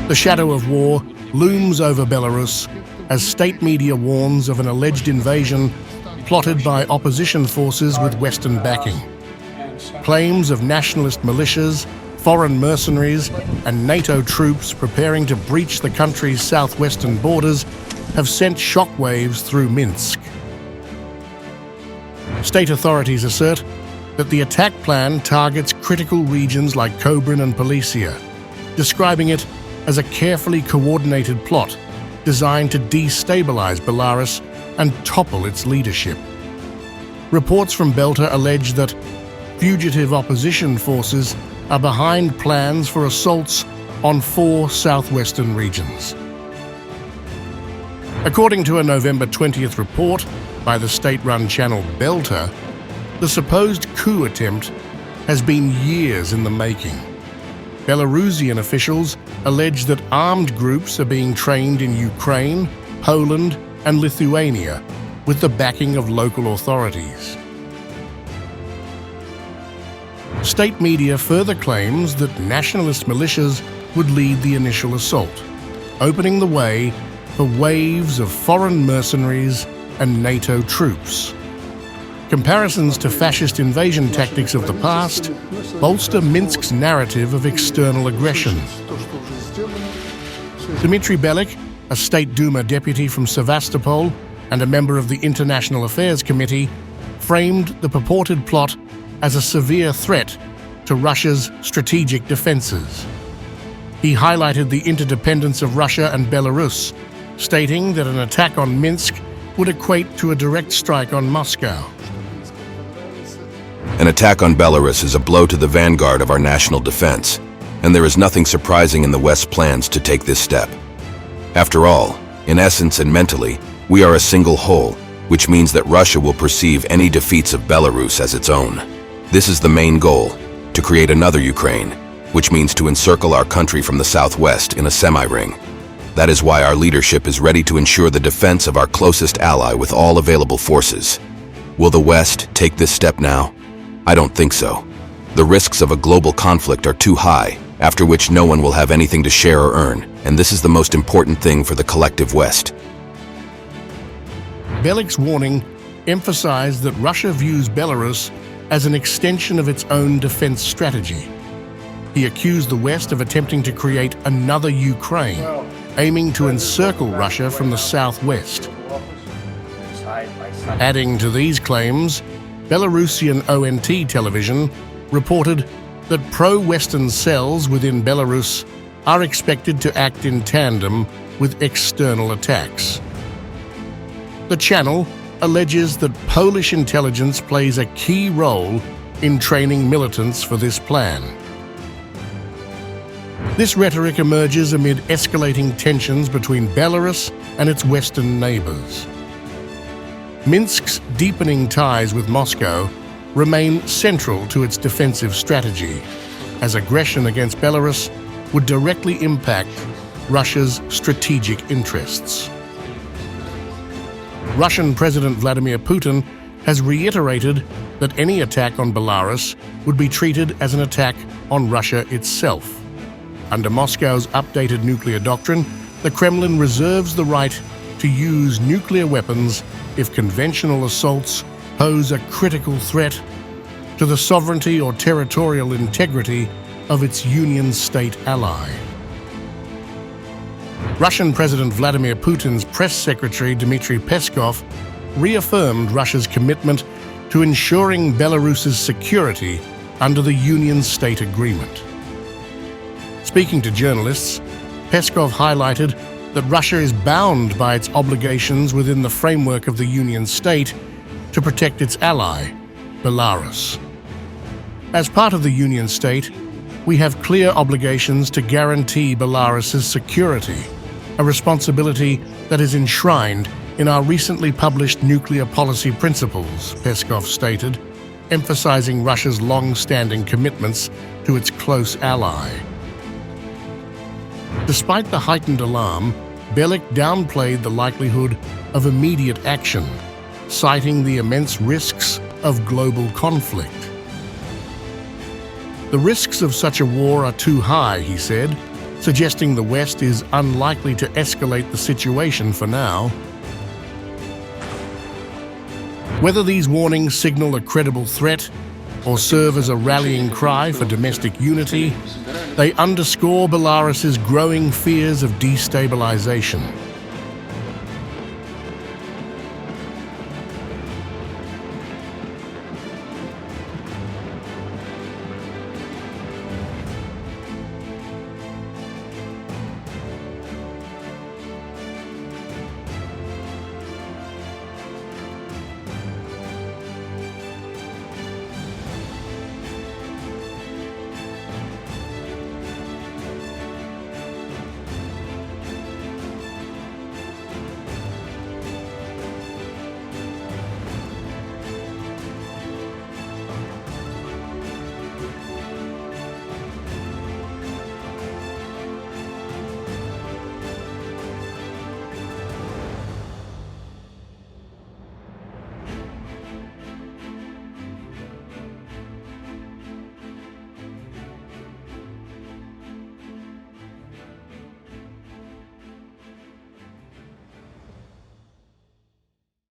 The shadow of war looms over Belarus as state media warns of an alleged invasion plotted by opposition forces with Western backing. Claims of nationalist militias, foreign mercenaries, and NATO troops preparing to breach the country's southwestern borders have sent shockwaves through Minsk. State authorities assert that the attack plan targets critical regions like Kobrin and Polesia, describing it as a carefully coordinated plot designed to destabilize Belarus and topple its leadership. Reports from Belta allege that fugitive opposition forces are behind plans for assaults on 4 southwestern regions. According to a November 20th report by the state-run channel Belta, the supposed coup attempt has been years in the making. Belarusian officials allege that armed groups are being trained in Ukraine, Poland, and Lithuania with the backing of local authorities. State media further claims that nationalist militias would lead the initial assault, opening the way for waves of foreign mercenaries and NATO troops. Comparisons to fascist invasion tactics of the past bolster Minsk's narrative of external aggression. Dmitry Belik, a State Duma deputy from Sevastopol and a member of the International Affairs Committee, framed the purported plot as a severe threat to Russia's strategic defenses. He highlighted the interdependence of Russia and Belarus, stating that an attack on Minsk would equate to a direct strike on Moscow. An attack on Belarus is a blow to the vanguard of our national defense, and there is nothing surprising in the West's plans to take this step. After all, in essence and mentally, we are a single whole, which means that Russia will perceive any defeats of Belarus as its own. This is the main goal, to create another Ukraine, which means to encircle our country from the southwest in a semi-ring. That is why our leadership is ready to ensure the defense of our closest ally with all available forces. Will the West take this step now? I don't think so. The risks of a global conflict are too high, after which no one will have anything to share or earn, and this is the most important thing for the collective West. Belik's warning emphasized that Russia views Belarus as an extension of its own defense strategy. He accused the West of attempting to create another Ukraine, aiming to encircle Russia from the southwest. Adding to these claims, Belarusian ONT television reported that pro-Western cells within Belarus are expected to act in tandem with external attacks. The channel alleges that Polish intelligence plays a key role in training militants for this plan. This rhetoric emerges amid escalating tensions between Belarus and its Western neighbors. Minsk's deepening ties with Moscow remain central to its defensive strategy, as aggression against Belarus would directly impact Russia's strategic interests. Russian President Vladimir Putin has reiterated that any attack on Belarus would be treated as an attack on Russia itself. Under Moscow's updated nuclear doctrine, the Kremlin reserves the right to use nuclear weapons if conventional assaults pose a critical threat to the sovereignty or territorial integrity of its Union state ally. Russian President Vladimir Putin's press secretary Dmitry Peskov reaffirmed Russia's commitment to ensuring Belarus's security under the Union state agreement. Speaking to journalists, Peskov highlighted that Russia is bound by its obligations within the framework of the Union state to protect its ally, Belarus. As part of the Union state, we have clear obligations to guarantee Belarus's security, a responsibility that is enshrined in our recently published nuclear policy principles, Peskov stated, emphasizing Russia's long-standing commitments to its close ally. Despite the heightened alarm, Belik downplayed the likelihood of immediate action, citing the immense risks of global conflict. The risks of such a war are too high, he said, suggesting the West is unlikely to escalate the situation for now. Whether these warnings signal a credible threat or serve as a rallying cry for domestic unity, they underscore Belarus's growing fears of destabilization.